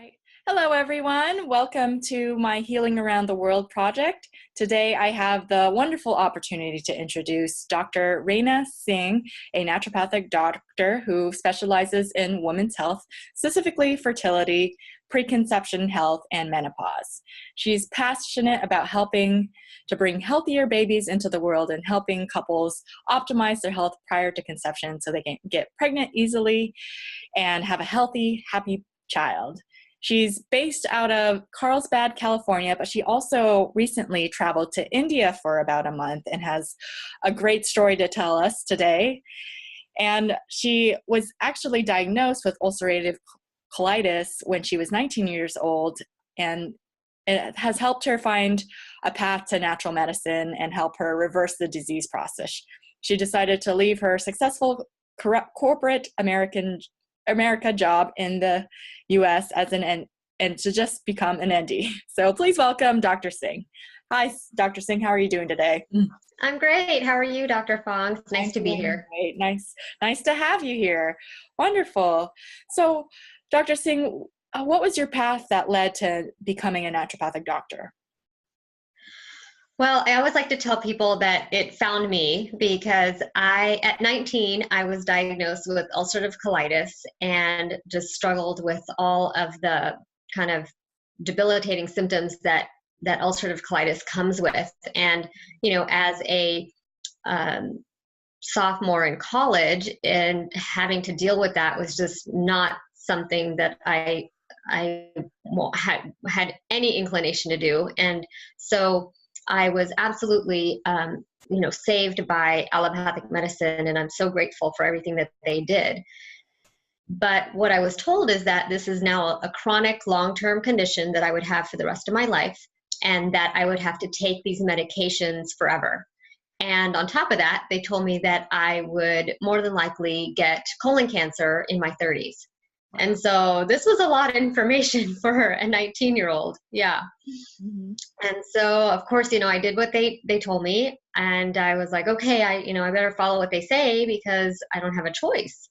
Right. Hello, everyone. Welcome to my Healing Around the World project. Today, I have the wonderful opportunity to introduce Dr. Reena Singh, a naturopathic doctor who specializes in women's health, specifically fertility, preconception health, and menopause. She's passionate about helping to bring healthier babies into the world and helping couples optimize their health prior to conception so they can get pregnant easily and have a healthy, happy child. She's based out of Carlsbad, California, but she also recently traveled to India for about a month and has a great story to tell us today. And she was actually diagnosed with ulcerative colitis when she was 19 years old, and it has helped her find a path to natural medicine and help her reverse the disease process. She decided to leave her successful corporate America job in the US as and to just become an ND. So please welcome Dr. Singh. Hi, Dr. Singh, how are you doing today? I'm great. How are you, Dr. Fong? It's nice to be here. Great. Nice to have you here. Wonderful. So, Dr. Singh, what was your path that led to becoming a naturopathic doctor? Well, I always like to tell people that it found me because at 19, I was diagnosed with ulcerative colitis and just struggled with all of the kind of debilitating symptoms that ulcerative colitis comes with. And, as a sophomore in college, and having to deal with that was just not something that I had any inclination to do. And so I was absolutely, saved by allopathic medicine, and I'm so grateful for everything that they did. But what I was told is that this is now a chronic long-term condition that I would have for the rest of my life, and that I would have to take these medications forever. And on top of that, they told me that I would more than likely get colon cancer in my 30s. And so this was a lot of information for a 19-year-old. Yeah. Mm-hmm. And so, of course, I did what they told me, and I was like, okay, I better follow what they say because I don't have a choice.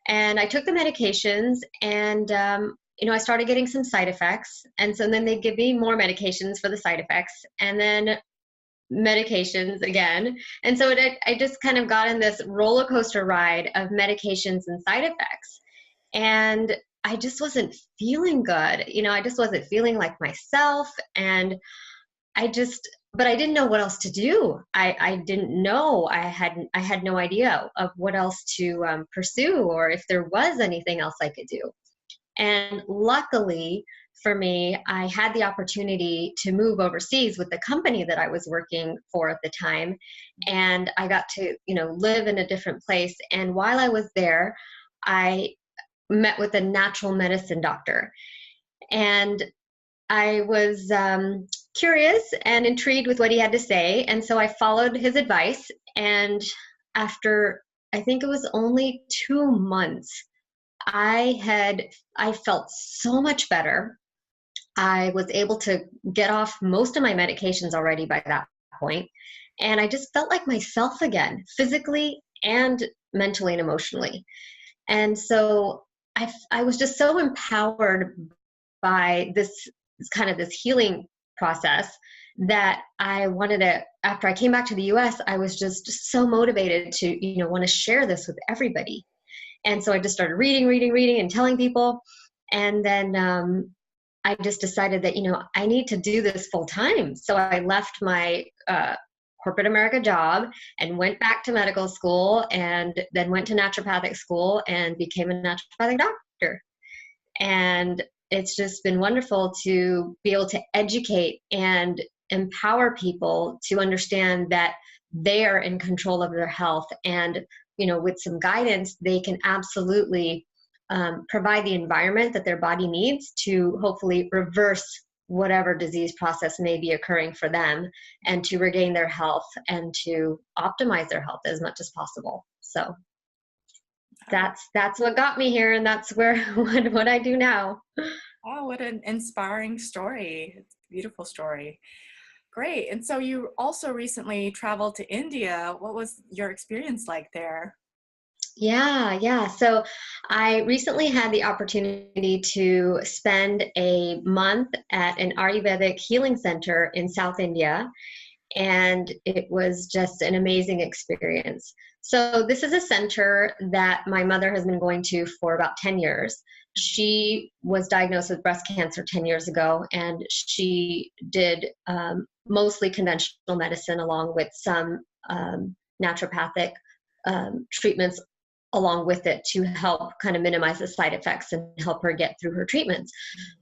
And I took the medications, and, I started getting some side effects. And so then they give me more medications for the side effects, and then medications again. And so I just kind of got in this roller coaster ride of medications and side effects. And I just wasn't feeling good. I just wasn't feeling like myself. And but I didn't know what else to do. I didn't know. I had no idea of what else to pursue, or if there was anything else I could do. And luckily for me, I had the opportunity to move overseas with the company that I was working for at the time. And I got to, live in a different place. And while I was there, I met with a natural medicine doctor. And I was curious and intrigued with what he had to say. And so I followed his advice. And after, I think it was only 2 months, I felt so much better. I was able to get off most of my medications already by that point. And I just felt like myself again, physically and mentally and emotionally. And so I was just so empowered by this healing process that I wanted to, after I came back to the US, I was just so motivated to, want to share this with everybody. And so I just started reading and telling people. And then I just decided that, I need to do this full time. So I left my corporate America job and went back to medical school, and then went to naturopathic school and became a naturopathic doctor. And it's just been wonderful to be able to educate and empower people to understand that they are in control of their health. And, with some guidance, they can absolutely provide the environment that their body needs to hopefully reverse whatever disease process may be occurring for them, and to regain their health and to optimize their health as much as possible. So that's what got me here, and that's what I do now. Oh, what an inspiring story. It's a beautiful story. Great. And so you also recently traveled to India. What was your experience like there? Yeah. So I recently had the opportunity to spend a month at an Ayurvedic healing center in South India, and it was just an amazing experience. So this is a center that my mother has been going to for about 10 years. She was diagnosed with breast cancer 10 years ago, and she did mostly conventional medicine along with some naturopathic treatments along with it to help kind of minimize the side effects and help her get through her treatments.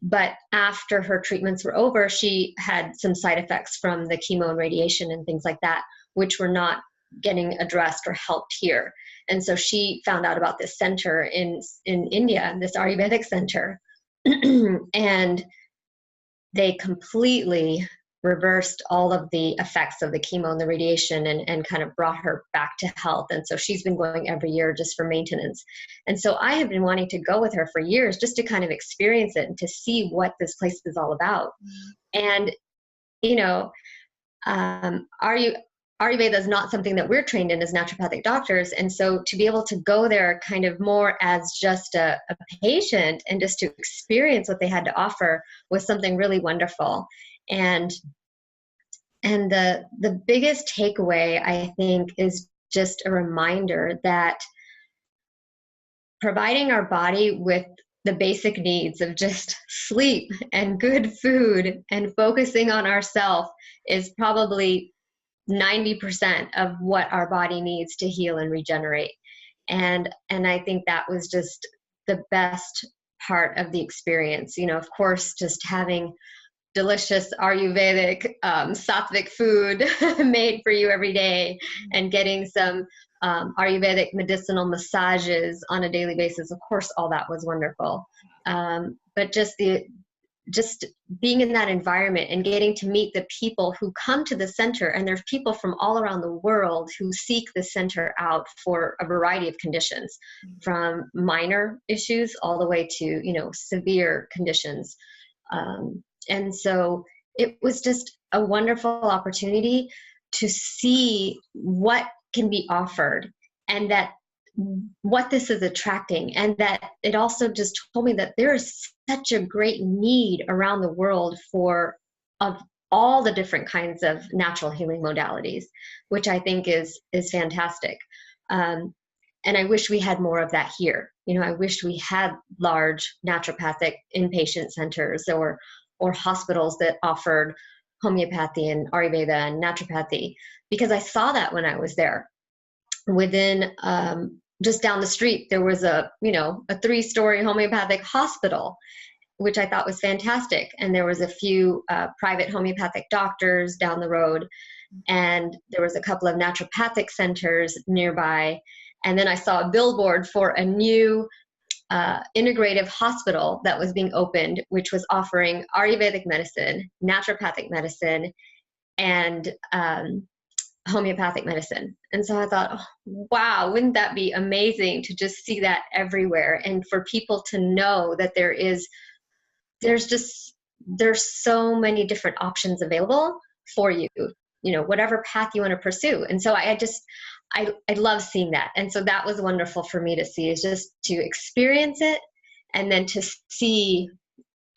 But after her treatments were over, she had some side effects from the chemo and radiation and things like that, which were not getting addressed or helped here. And so she found out about this center in India, this Ayurvedic center, and they completely reversed all of the effects of the chemo and the radiation and kind of brought her back to health. And so she's been going every year just for maintenance. And so I have been wanting to go with her for years just to kind of experience it and to see what this place is all about. And, you know, Ayurveda is not something that we're trained in as naturopathic doctors. And so to be able to go there kind of more as just a patient and just to experience what they had to offer was something really wonderful. And the biggest takeaway, I think, is just a reminder that providing our body with the basic needs of just sleep and good food and focusing on ourselves is probably 90% of what our body needs to heal and regenerate. And I think that was just the best part of the experience. You know, of course, just having delicious Ayurvedic sattvic food made for you every day and getting some Ayurvedic medicinal massages on a daily basis. Of course, all that was wonderful. But just being in that environment and getting to meet the people who come to the center, and there's people from all around the world who seek the center out for a variety of conditions, from minor issues all the way to, you know, severe conditions. And so it was just a wonderful opportunity to see what can be offered and that what this is attracting, and that it also just told me that there is such a great need around the world for of all the different kinds of natural healing modalities, which I think is fantastic. And I wish we had more of that here. You know, I wish we had large naturopathic inpatient centers or hospitals that offered homeopathy and Ayurveda and naturopathy, because I saw that when I was there. Within just down the street, there was a 3-story homeopathic hospital, which I thought was fantastic. And there was a few private homeopathic doctors down the road, and there was a couple of naturopathic centers nearby. And then I saw a billboard for a new integrative hospital that was being opened, which was offering Ayurvedic medicine, naturopathic medicine, and homeopathic medicine. And so I thought, oh, wow, wouldn't that be amazing to just see that everywhere, and for people to know that there's so many different options available for you, you know, whatever path you want to pursue. And so I love seeing that. And so that was wonderful for me to see, is just to experience it, and then to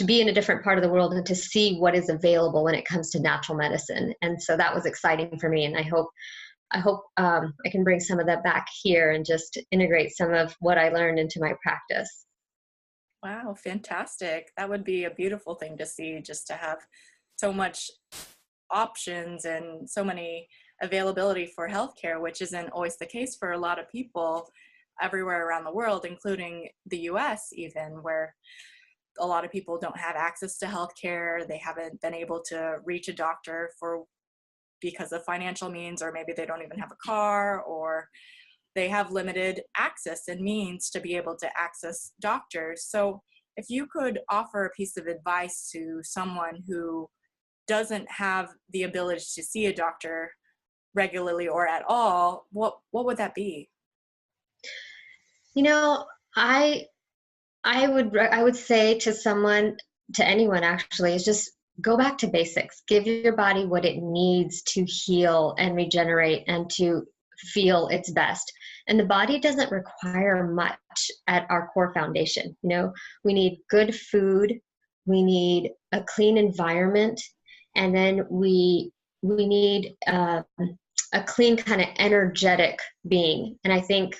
be in a different part of the world and to see what is available when it comes to natural medicine. And so that was exciting for me. And I hope I can bring some of that back here and just integrate some of what I learned into my practice. Wow, fantastic. That would be a beautiful thing to see, just to have so much options and so many availability for healthcare, which isn't always the case for a lot of people everywhere around the world, including the US even, where a lot of people don't have access to healthcare. They haven't been able to reach a doctor because of financial means, or maybe they don't even have a car, or they have limited access and means to be able to access doctors. So if you could offer a piece of advice to someone who doesn't have the ability to see a doctor regularly or at all, what would that be? You know, I would say to anyone actually, is just go back to basics. Give your body what it needs to heal and regenerate and to feel its best. And the body doesn't require much at our core foundation. You know, we need good food, we need a clean environment, and then we need a clean kind of energetic being. And I think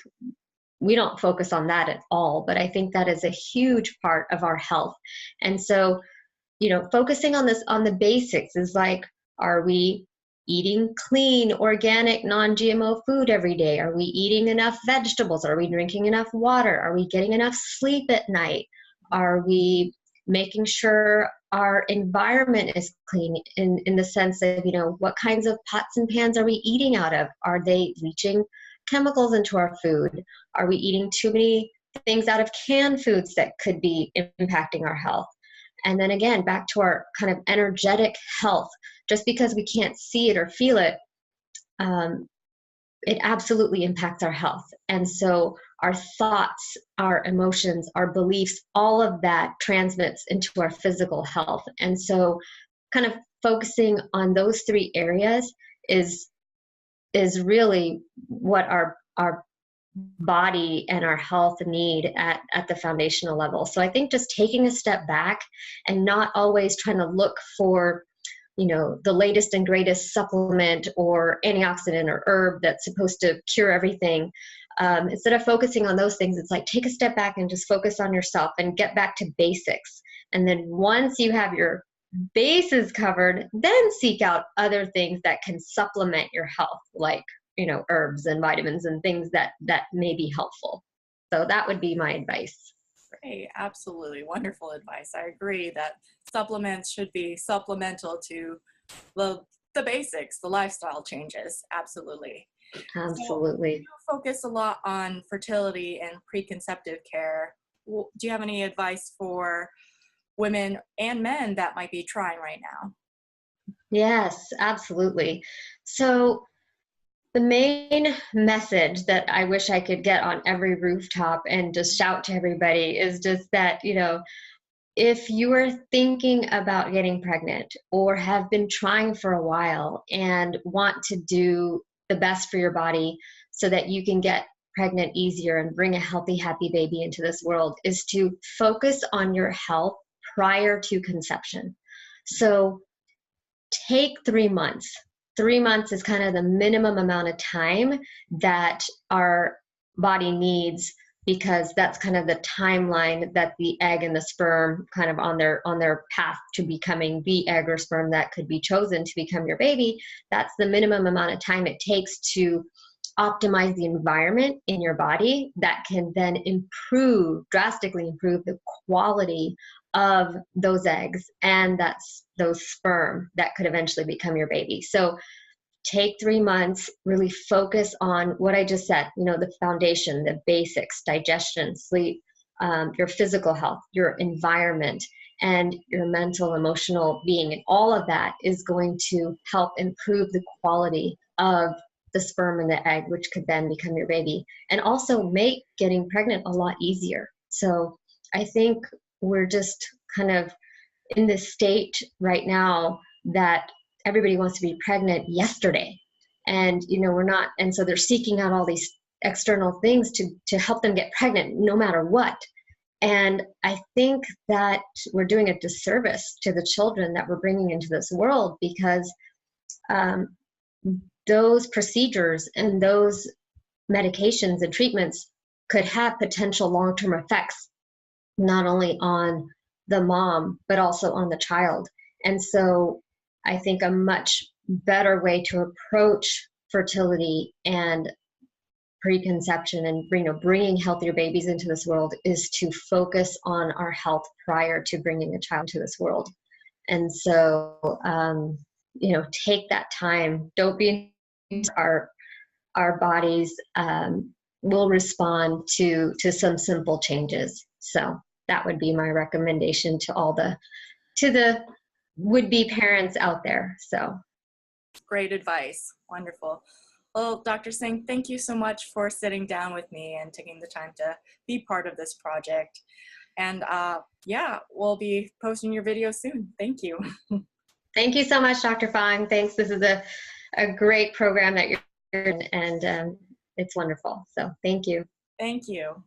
we don't focus on that at all, but I think that is a huge part of our health. And so, you know, focusing on this, on the basics is like, are we eating clean, organic, non-GMO food every day? Are we eating enough vegetables? Are we drinking enough water? Are we getting enough sleep at night? Are we making sure our environment is clean in the sense of, you know, what kinds of pots and pans are we eating out of? Are they leaching chemicals into our food? Are we eating too many things out of canned foods that could be impacting our health? And then again, back to our kind of energetic health. Just because we can't see it or feel it, it absolutely impacts our health. And so our thoughts, our emotions, our beliefs, all of that transmits into our physical health. And so kind of focusing on those three areas is really what our body and our health need at the foundational level. So I think just taking a step back and not always trying to look for, you know, the latest and greatest supplement or antioxidant or herb that's supposed to cure everything. Instead of focusing on those things, it's like, take a step back and just focus on yourself and get back to basics. And then once you have your bases covered, then seek out other things that can supplement your health, like, you know, herbs and vitamins and things that may be helpful. So that would be my advice. Great, absolutely wonderful advice. I agree that supplements should be supplemental to the basics, the lifestyle changes. Absolutely. Absolutely. So you focus a lot on fertility and preconceptive care. Do you have any advice for women and men that might be trying right now? Yes, absolutely. So the main message that I wish I could get on every rooftop and just shout to everybody is just that, you know, if you are thinking about getting pregnant or have been trying for a while and want to do the best for your body so that you can get pregnant easier and bring a healthy, happy baby into this world, is to focus on your health prior to conception. So take 3 months. 3 months is kind of the minimum amount of time that our body needs, because that's kind of the timeline that the egg and the sperm kind of on their path to becoming the egg or sperm that could be chosen to become your baby. That's the minimum amount of time it takes to optimize the environment in your body that can then drastically improve the quality of those eggs and those sperm that could eventually become your baby. So take 3 months, really focus on what I just said, you know, the foundation, the basics, digestion, sleep, your physical health, your environment, and your mental, emotional being. And all of that is going to help improve the quality of the sperm and the egg, which could then become your baby, and also make getting pregnant a lot easier. So I think we're just kind of in this state right now that everybody wants to be pregnant yesterday, and you know, we're not, and so they're seeking out all these external things to help them get pregnant no matter what. And I think that we're doing a disservice to the children that we're bringing into this world, because those procedures and those medications and treatments could have potential long-term effects, not only on the mom, but also on the child. And so I think a much better way to approach fertility and preconception and, you know, bringing healthier babies into this world is to focus on our health prior to bringing a child to this world. And so, you know, take that time. Don't be our bodies will respond to some simple changes. So that would be my recommendation to the would-be parents out there. So great advice. Wonderful. Well, Dr. Singh, thank you so much for sitting down with me and taking the time to be part of this project. And yeah, we'll be posting your video soon. Thank you. Thank you so much, Dr. Fong. Thanks. This is a great program that you're in, and it's wonderful. So thank you. Thank you.